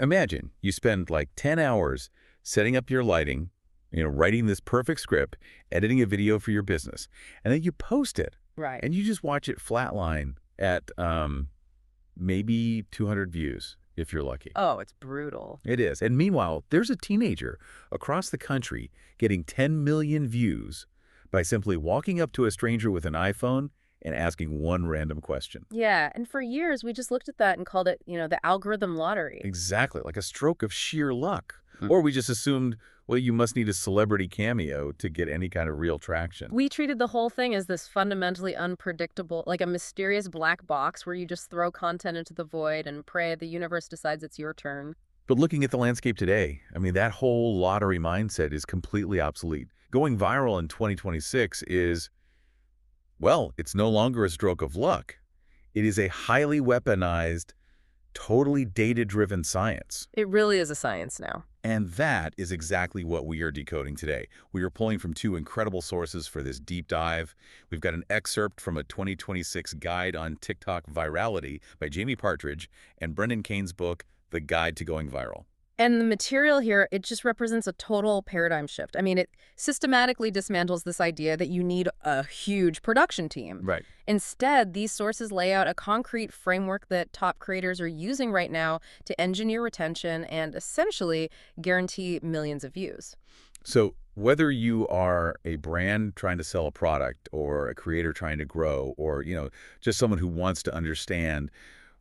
Imagine you spend like 10 hours setting up your lighting, writing this perfect script, editing a video for your business, and then you post it, Right. and you just watch it flatline at maybe 200 views if you're lucky. Oh, it's brutal. It is. And meanwhile, there's a teenager across the country getting 10 million views by simply walking up to a stranger with an iPhone and asking one random question. Yeah, and for years we just looked at that and called it, the algorithm lottery. Exactly, like a stroke of sheer luck. Or we just assumed, well, you must need a celebrity cameo to get any kind of real traction. We treated the whole thing as this fundamentally unpredictable, like a mysterious black box where you just throw content into the void and pray the universe decides it's your turn. But looking at the landscape today, I mean, that whole lottery mindset is completely obsolete. Going viral in 2026 is, well, it's no longer a stroke of luck. It is a highly weaponized, totally data-driven science. It really is a science now. And that is exactly what we are decoding today. We are pulling from two incredible sources for this deep dive. We've got an excerpt from a 2026 guide on TikTok virality by Jamie Partridge and Brendan Kane's book, The Guide to Going Viral. And the material here, it just represents a total paradigm shift. I mean, it systematically dismantles this idea that you need a huge production team. Right. Instead, these sources lay out a concrete framework that top creators are using right now to engineer retention and essentially guarantee millions of views. So whether you are a brand trying to sell a product or a creator trying to grow or, just someone who wants to understand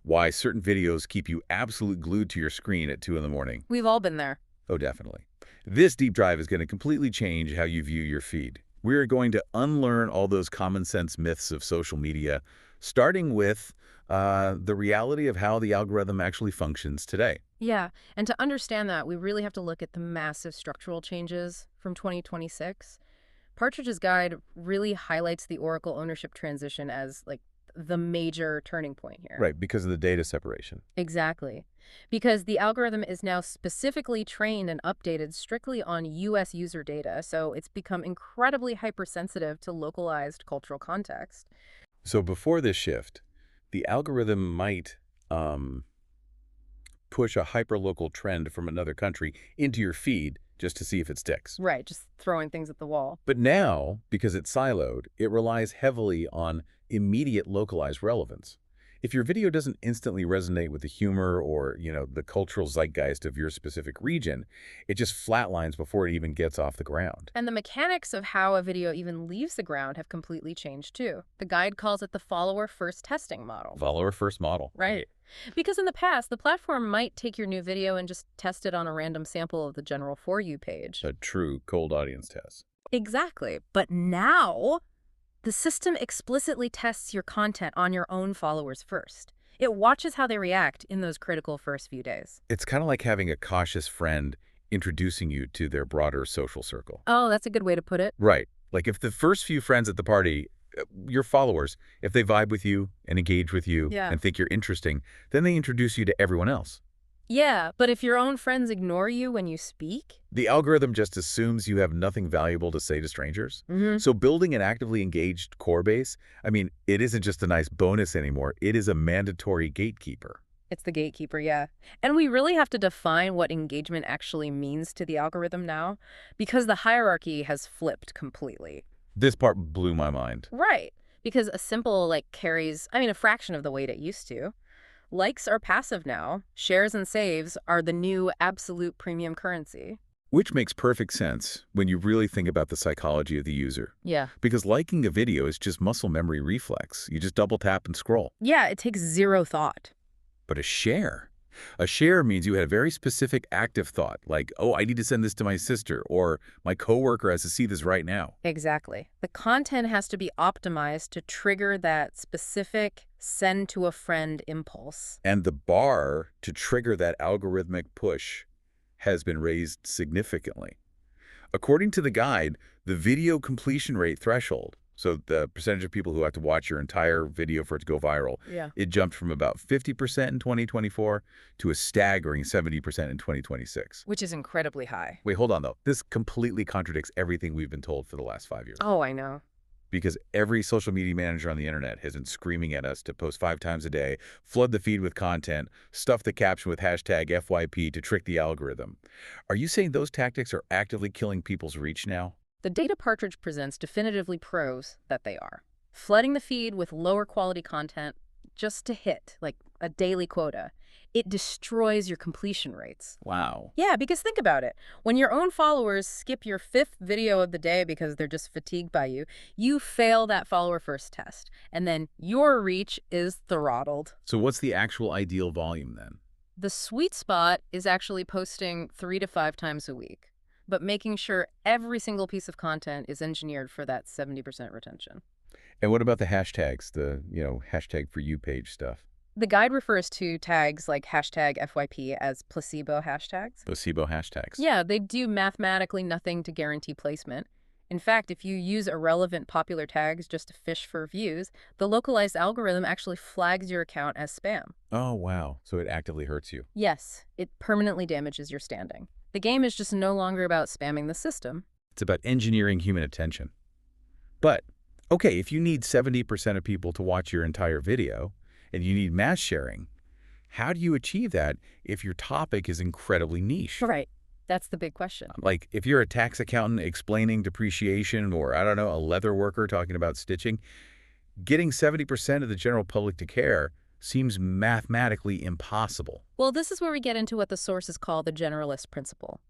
why certain videos keep you absolutely glued to your screen at 2 in the morning. We've all been there. Oh, definitely. This deep dive is going to completely change how you view your feed. We are going to unlearn all those common sense myths of social media, starting with the reality of how the algorithm actually functions today. Yeah, and to understand that, we really have to look at the massive structural changes from 2026. Partridge's guide really highlights the Oracle ownership transition as, the major turning point here. Right, because of the data separation. Exactly. Because the algorithm is now specifically trained and updated strictly on U.S. user data, so it's become incredibly hypersensitive to localized cultural context. So before this shift, the algorithm might push a hyperlocal trend from another country into your feed just to see if it sticks. Right, just throwing things at the wall. But now, because it's siloed, it relies heavily on immediate localized relevance. If your video doesn't instantly resonate with the humor or, the cultural zeitgeist of your specific region, it just flatlines before it even gets off the ground. And the mechanics of how a video even leaves the ground have completely changed too. The guide calls it the follower-first testing model. Follower-first model. Right. Because in the past, the platform might take your new video and just test it on a random sample of the general For You page. A true cold audience test. Exactly. But now, the system explicitly tests your content on your own followers first. It watches how they react in those critical first few days. It's kind of like having a cautious friend introducing you to their broader social circle. Oh, that's a good way to put it. Right. Like if the first few friends at the party, your followers, if they vibe with you and engage with you and think you're interesting, then they introduce you to everyone else. Yeah, but if your own friends ignore you when you speak? The algorithm just assumes you have nothing valuable to say to strangers. So building an actively engaged core base, it isn't just a nice bonus anymore. It is a mandatory gatekeeper. It's the gatekeeper, yeah. And we really have to define what engagement actually means to the algorithm now, because the hierarchy has flipped completely. This part blew my mind. Right. Because a symbol carries, a fraction of the weight it used to. Likes are passive now. Shares and saves are the new absolute premium currency. Which makes perfect sense when you really think about the psychology of the user. Yeah. Because liking a video is just muscle memory reflex. You just double tap and scroll. Yeah, it takes zero thought. But a share means you had a very specific active thought, like, oh, I need to send this to my sister, or my coworker has to see this right now. Exactly. The content has to be optimized to trigger that specific send to a friend impulse. And the bar to trigger that algorithmic push has been raised significantly. According to the guide, the video completion rate threshold, so the percentage of people who have to watch your entire video for it to go viral, it jumped from about 50% in 2024 to a staggering 70% in 2026. Which is incredibly high. Wait, hold on, though. This completely contradicts everything we've been told for the last 5 years. Oh, I know. because every social media manager on the internet has been screaming at us to post 5 times a day, flood the feed with content, stuff the caption with hashtag FYP to trick the algorithm. Are you saying those tactics are actively killing people's reach now? The data Partridge presents definitively proves that they are. Flooding the feed with lower quality content just to hit, like a daily quota, it destroys your completion rates. Wow. Yeah, because think about it. When your own followers skip your fifth video of the day because they're just fatigued by you, you fail that follower first test. And then your reach is throttled. So what's the actual ideal volume then? The sweet spot is actually posting 3 to 5 times a week, but making sure every single piece of content is engineered for that 70% retention. And what about the hashtags, the, hashtag for you page stuff? The guide refers to tags like hashtag FYP as placebo hashtags. Placebo hashtags. Yeah, they do mathematically nothing to guarantee placement. In fact, if you use irrelevant popular tags just to fish for views, the localized algorithm actually flags your account as spam. Oh, wow. So it actively hurts you. Yes, it permanently damages your standing. The game is just no longer about spamming the system. It's about engineering human attention. But, okay, if you need 70% of people to watch your entire video, and you need mass sharing, how do you achieve that if your topic is incredibly niche? Right. That's the big question. Like, if you're a tax accountant explaining depreciation, or, I don't know, a leather worker talking about stitching, getting 70% of the general public to care seems mathematically impossible. Well, this is where we get into what the sources call the generalist principle.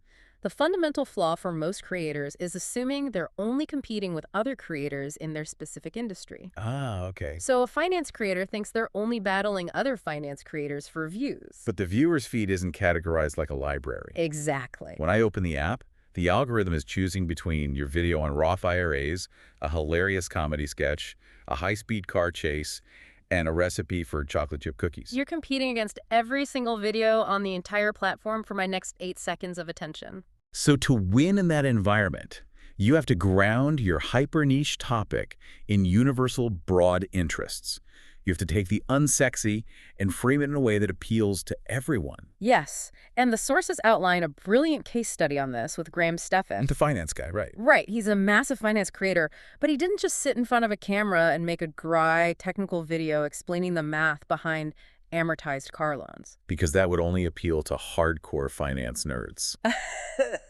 The fundamental flaw for most creators is assuming they're only competing with other creators in their specific industry. Ah, okay. So a finance creator thinks they're only battling other finance creators for views. But the viewer's feed isn't categorized like a library. Exactly. When I open the app, the algorithm is choosing between your video on Roth IRAs, a hilarious comedy sketch, a high-speed car chase, and a recipe for chocolate chip cookies. You're competing against every single video on the entire platform for my next 8 seconds of attention. So to win in that environment, you have to ground your hyper-niche topic in universal broad interests. You have to take the unsexy and frame it in a way that appeals to everyone. Yes, and the sources outline a brilliant case study on this with Graham Stephan. The finance guy, right? Right, he's a massive finance creator, but he didn't just sit in front of a camera and make a dry, technical video explaining the math behind amortized car loans. Because that would only appeal to hardcore finance nerds,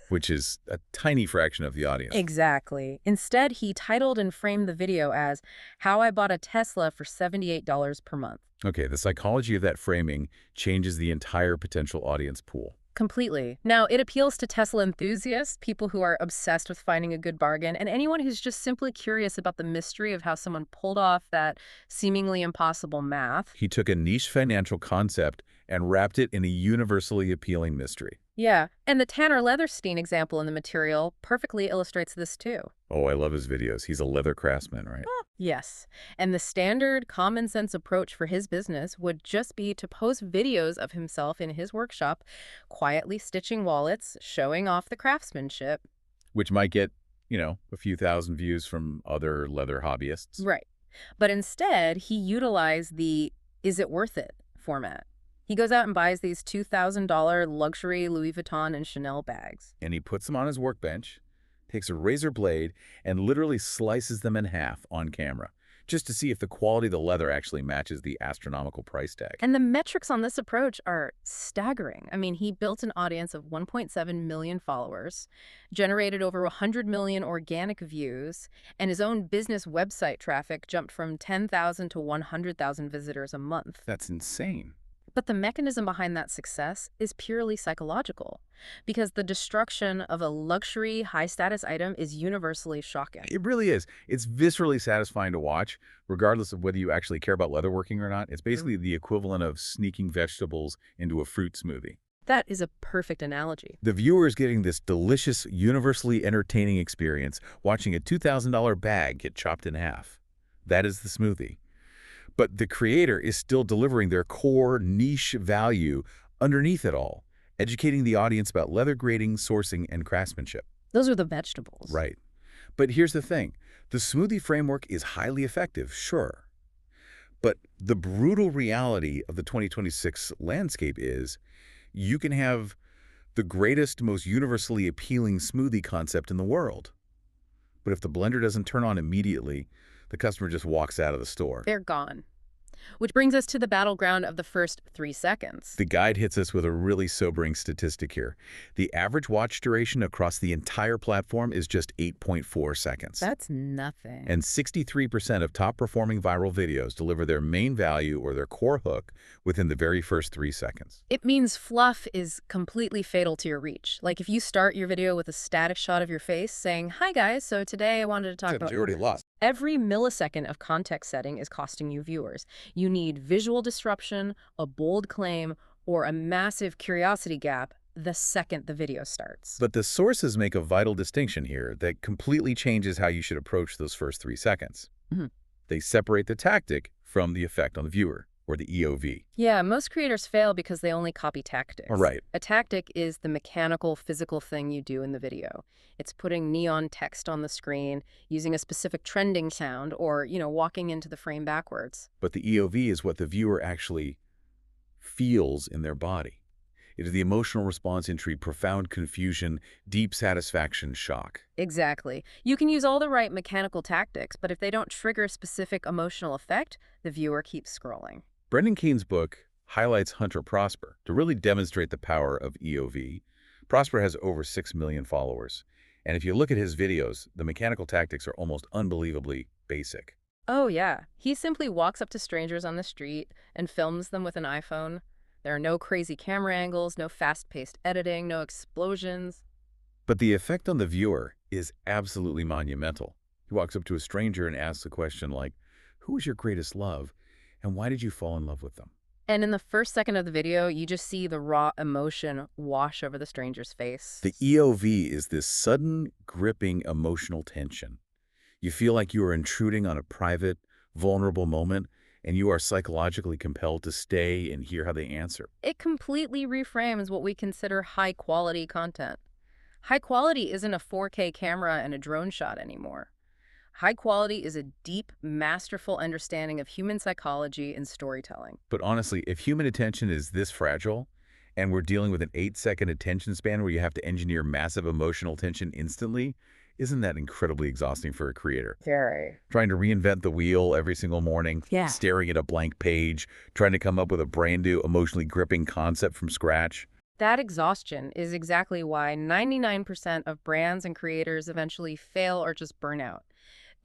which is a tiny fraction of the audience. Exactly. Instead, he titled and framed the video as How I Bought a Tesla for $78 per month. Okay, the psychology of that framing changes the entire potential audience pool. Completely. Now, it appeals to Tesla enthusiasts, people who are obsessed with finding a good bargain, and anyone who's just simply curious about the mystery of how someone pulled off that seemingly impossible math. He took a niche financial concept and wrapped it in a universally appealing mystery. Yeah, and the Tanner Leatherstein example in the material perfectly illustrates this too. Oh, I love his videos. He's a leather craftsman, right? Yes, and the standard common sense approach for his business would just be to post videos of himself in his workshop, quietly stitching wallets, showing off the craftsmanship. Which might get, a few thousand views from other leather hobbyists. Right. But instead, he utilized the "is it worth it" format. He goes out and buys these $2,000 luxury Louis Vuitton and Chanel bags. And he puts them on his workbench, takes a razor blade, and literally slices them in half on camera, just to see if the quality of the leather actually matches the astronomical price tag. And the metrics on this approach are staggering. I mean, he built an audience of 1.7 million followers, generated over 100 million organic views, and his own business website traffic jumped from 10,000 to 100,000 visitors a month. That's insane. But the mechanism behind that success is purely psychological, because the destruction of a luxury, high-status item is universally shocking. It really is. It's viscerally satisfying to watch, regardless of whether you actually care about leatherworking or not. It's basically the equivalent of sneaking vegetables into a fruit smoothie. That is a perfect analogy. The viewer is getting this delicious, universally entertaining experience watching a $2,000 bag get chopped in half. That is the smoothie. But the creator is still delivering their core niche value underneath it all, educating the audience about leather grading, sourcing, and craftsmanship. Those are the vegetables. Right. But here's the thing. The smoothie framework is highly effective, sure. But the brutal reality of the 2026 landscape is you can have the greatest, most universally appealing smoothie concept in the world. But if the blender doesn't turn on immediately, the customer just walks out of the store. They're gone. Which brings us to the battleground of the first 3 seconds. The guide hits us with a really sobering statistic here. The average watch duration across the entire platform is just 8.4 seconds. That's nothing. And 63% of top-performing viral videos deliver their main value or their core hook within the very first 3 seconds. It means fluff is completely fatal to your reach. Like if you start your video with a static shot of your face saying, "Hi guys, so today I wanted to talk about..." You already lost. Every millisecond of context setting is costing you viewers. You need visual disruption, a bold claim, or a massive curiosity gap the second the video starts. But the sources make a vital distinction here that completely changes how you should approach those first 3 seconds. Mhm. They separate the tactic from the effect on the viewer, or the EOV. Yeah, most creators fail because they only copy tactics. Right. A tactic is the mechanical, physical thing you do in the video. It's putting neon text on the screen, using a specific trending sound, or, walking into the frame backwards. But the EOV is what the viewer actually feels in their body. It is the emotional response into profound confusion, deep satisfaction, shock. Exactly. You can use all the right mechanical tactics, but if they don't trigger a specific emotional effect, the viewer keeps scrolling. Brendan Keene's book highlights Hunter Prosper to really demonstrate the power of EOV. Prosper has over 6 million followers. And if you look at his videos, the mechanical tactics are almost unbelievably basic. Oh, yeah. He simply walks up to strangers on the street and films them with an iPhone. There are no crazy camera angles, no fast-paced editing, no explosions. But the effect on the viewer is absolutely monumental. He walks up to a stranger and asks a question like, "Who is your greatest love, and why did you fall in love with them?" And in the first second of the video, you just see the raw emotion wash over the stranger's face. The EOV is this sudden, gripping emotional tension. You feel like you are intruding on a private, vulnerable moment, and you are psychologically compelled to stay and hear how they answer. It completely reframes what we consider high-quality content. High quality isn't a 4K camera and a drone shot anymore. High quality is a deep, masterful understanding of human psychology and storytelling. But honestly, if human attention is this fragile, and we're dealing with an 8-second attention span where you have to engineer massive emotional tension instantly, isn't that incredibly exhausting for a creator? Very. Trying to reinvent the wheel every single morning, Yeah. staring at a blank page, trying to come up with a brand new, emotionally gripping concept from scratch. That exhaustion is exactly why 99% of brands and creators eventually fail or just burn out.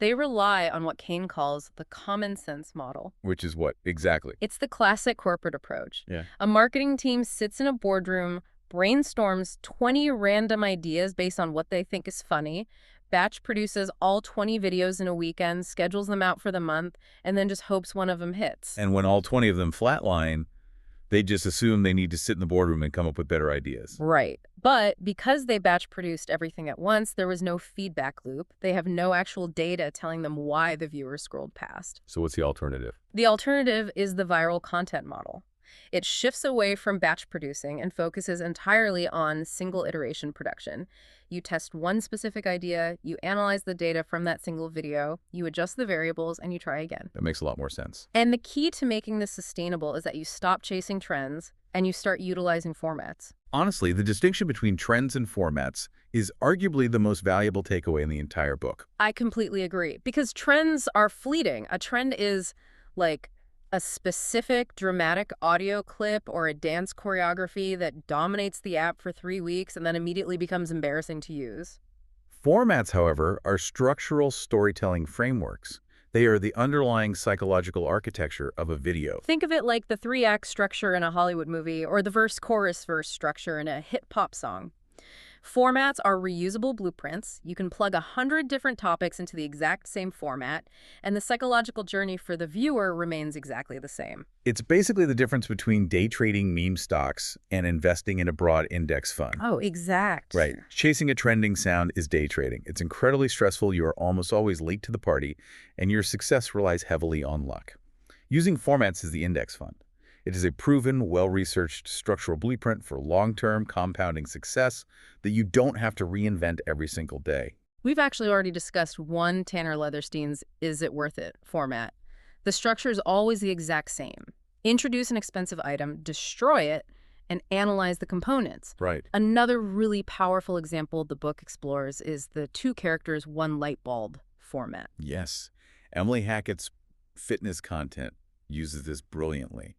They rely on what Kane calls the common sense model. Which is what? Exactly. It's the classic corporate approach. Yeah. A marketing team sits in a boardroom, brainstorms 20 random ideas based on what they think is funny, batch produces all 20 videos in a weekend, schedules them out for the month, and then just hopes one of them hits. And when all 20 of them flatline, they just assume they need to sit in the boardroom and come up with better ideas. Right. But because they batch produced everything at once, there was no feedback loop. They have no actual data telling them why the viewer scrolled past. So what's the alternative? The alternative is the viral content model. It shifts away from batch producing and focuses entirely on single iteration production. You test one specific idea, you analyze the data from that single video, you adjust the variables, and you try again. That makes a lot more sense. And the key to making this sustainable is that you stop chasing trends and you start utilizing formats. Honestly, the distinction between trends and formats is arguably the most valuable takeaway in the entire book. I completely agree, because trends are fleeting. A trend is like a specific dramatic audio clip or a dance choreography that dominates the app for 3 weeks and then immediately becomes embarrassing to use. Formats, however, are structural storytelling frameworks. They are the underlying psychological architecture of a video. Think of it like the 3-act structure in a Hollywood movie or the verse-chorus-verse structure in a hit pop song. Formats are reusable blueprints. You can plug 100 different topics into the exact same format, and the psychological journey for the viewer remains exactly the same. It's basically the difference between day trading meme stocks and investing in a broad index fund. Oh, exact. Right. Chasing a trending sound is day trading. It's incredibly stressful. You are almost always late to the party, and your success relies heavily on luck. Using formats is the index fund. It is a proven, well-researched structural blueprint for long-term compounding success that you don't have to reinvent every single day. We've actually already discussed one Tanner Leatherstein's Is It Worth It format. The structure is always the exact same. Introduce an expensive item, destroy it, and analyze the components. Right. Another really powerful example the book explores is the two characters, one light bulb format. Yes. Emily Hackett's fitness content uses this brilliantly.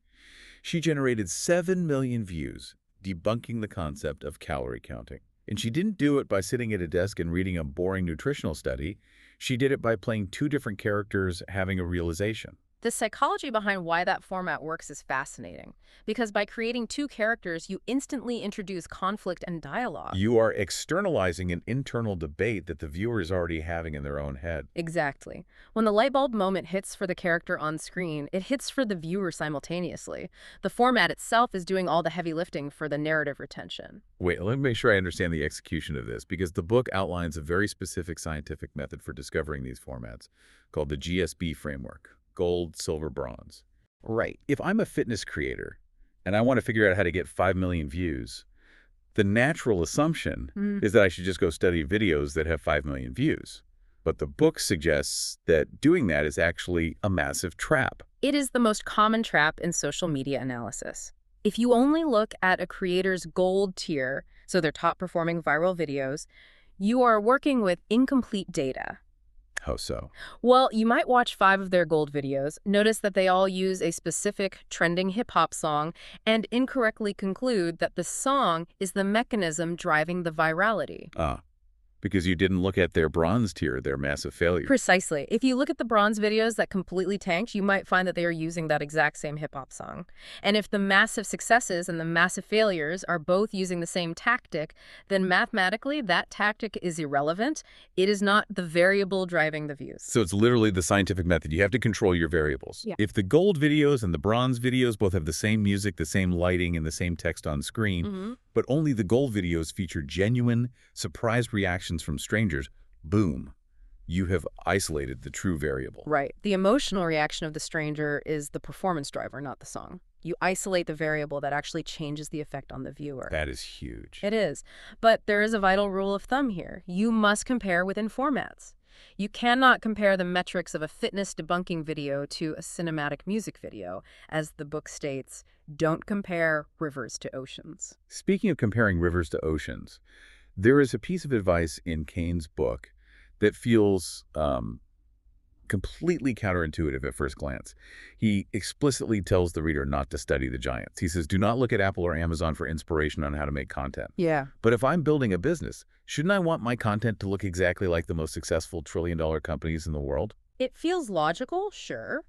She generated 7 million views, debunking the concept of calorie counting. And she didn't do it by sitting at a desk and reading a boring nutritional study. She did it by playing two different characters having a realization. The psychology behind why that format works is fascinating, because by creating two characters, you instantly introduce conflict and dialogue. You are externalizing an internal debate that the viewer is already having in their own head. Exactly. When the light bulb moment hits for the character on screen, it hits for the viewer simultaneously. The format itself is doing all the heavy lifting for the narrative retention. Wait, let me make sure I understand the execution of this, because the book outlines a very specific scientific method for discovering these formats, called the GSB framework: gold, silver, bronze. Right. If I'm a fitness creator and I want to figure out how to get 5 million views, the natural assumption is that I should just go study videos that have 5 million views. But the book suggests that doing that is actually a massive trap. It is the most common trap in social media analysis. If you only look at a creator's gold tier, so their top-performing viral videos, you are working with incomplete data. How so? Well, you might watch 5 of their gold videos, notice that they all use a specific trending hip-hop song, and incorrectly conclude that the song is the mechanism driving the virality. Because you didn't look at their bronze tier, their massive failure. Precisely. If you look at the bronze videos that completely tanked, you might find that they are using that exact same hip-hop song. And if the massive successes and the massive failures are both using the same tactic, then mathematically that tactic is irrelevant. It is not the variable driving the views. So it's literally the scientific method. You have to control your variables. Yeah. If the gold videos and the bronze videos both have the same music, the same lighting, and the same text on screen, but only the gold videos feature genuine, surprised reactions from strangers, boom, you have isolated the true variable. Right. The emotional reaction of the stranger is the performance driver, not the song. You isolate the variable that actually changes the effect on the viewer. That is huge. It is. But there is a vital rule of thumb here. You must compare within formats. You cannot compare the metrics of a fitness debunking video to a cinematic music video. As the book states, don't compare rivers to oceans. Speaking of comparing rivers to oceans, there is a piece of advice in Kane's book that feels completely counterintuitive at first glance. He explicitly tells the reader not to study the giants. He says, do not look at Apple or Amazon for inspiration on how to make content. Yeah. But if I'm building a business, shouldn't I want my content to look exactly like the most successful trillion-dollar companies in the world? It feels logical, sure,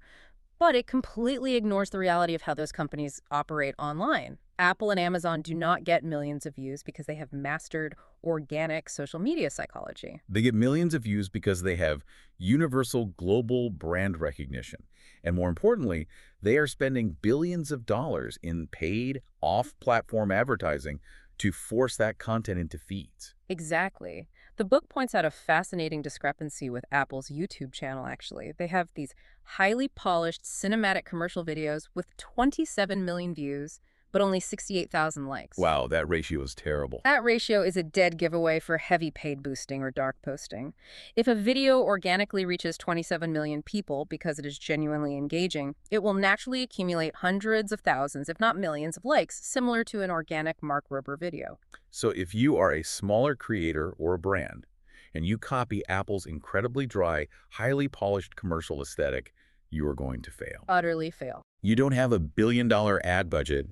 but it completely ignores the reality of how those companies operate online. Apple and Amazon do not get millions of views because they have mastered organic social media psychology. They get millions of views because they have universal global brand recognition. And more importantly, they are spending billions of dollars in paid, off-platform advertising to force that content into feeds. Exactly. The book points out a fascinating discrepancy with Apple's YouTube channel, actually. They have these highly polished cinematic commercial videos with 27 million views, but only 68,000 likes. Wow, that ratio is terrible. That ratio is a dead giveaway for heavy paid boosting or dark posting. If a video organically reaches 27 million people because it is genuinely engaging, it will naturally accumulate hundreds of thousands, if not millions, of likes, similar to an organic Mark Rober video. So if you are a smaller creator or a brand, and you copy Apple's incredibly dry, highly polished commercial aesthetic, you are going to fail. Utterly fail. You don't have a billion-dollar ad budget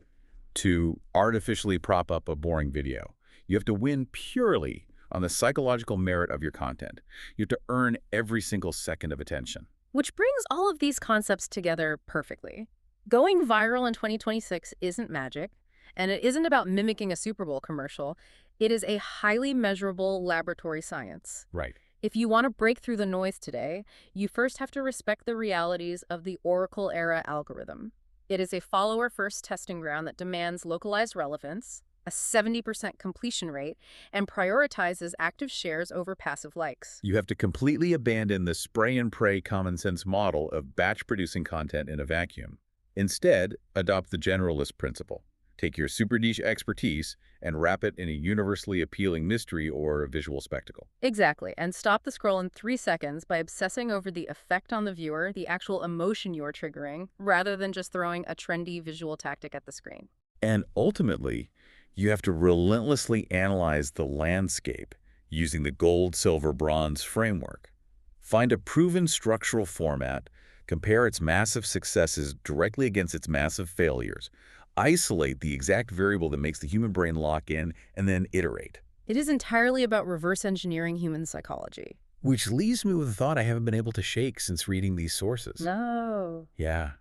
to artificially prop up a boring video. You have to win purely on the psychological merit of your content. You have to earn every single second of attention. Which brings all of these concepts together perfectly. Going viral in 2026 isn't magic, and it isn't about mimicking a Super Bowl commercial. It is a highly measurable laboratory science. Right. If you want to break through the noise today, you first have to respect the realities of the Oracle-era algorithm. It is a follower-first testing ground that demands localized relevance, a 70% completion rate, and prioritizes active shares over passive likes. You have to completely abandon the spray-and-pray common sense model of batch-producing content in a vacuum. Instead, adopt the generalist principle. Take your super niche expertise and wrap it in a universally appealing mystery or a visual spectacle. Exactly, and stop the scroll in 3 seconds by obsessing over the effect on the viewer, the actual emotion you're triggering, rather than just throwing a trendy visual tactic at the screen. And ultimately, you have to relentlessly analyze the landscape using the gold, silver, bronze framework. Find a proven structural format, compare its massive successes directly against its massive failures, isolate the exact variable that makes the human brain lock in, and then iterate. It is entirely about reverse engineering human psychology. Which leaves me with a thought I haven't been able to shake since reading these sources. No. Yeah.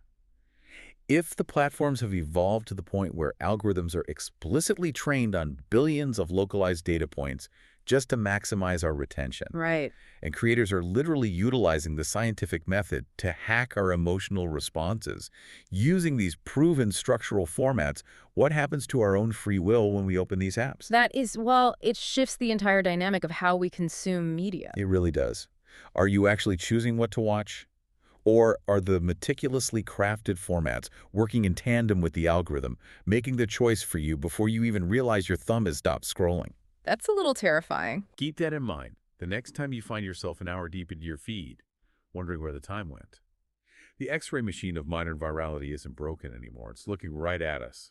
If the platforms have evolved to the point where algorithms are explicitly trained on billions of localized data points just to maximize our retention, Right. and creators are literally utilizing the scientific method to hack our emotional responses, using these proven structural formats, what happens to our own free will when we open these apps? That is, well, it shifts the entire dynamic of how we consume media. It really does. Are you actually choosing what to watch? Or are the meticulously crafted formats working in tandem with the algorithm, making the choice for you before you even realize your thumb has stopped scrolling? That's a little terrifying. Keep that in mind the next time you find yourself an hour deep into your feed, wondering where the time went. The X-ray machine of modern virality isn't broken anymore. It's looking right at us.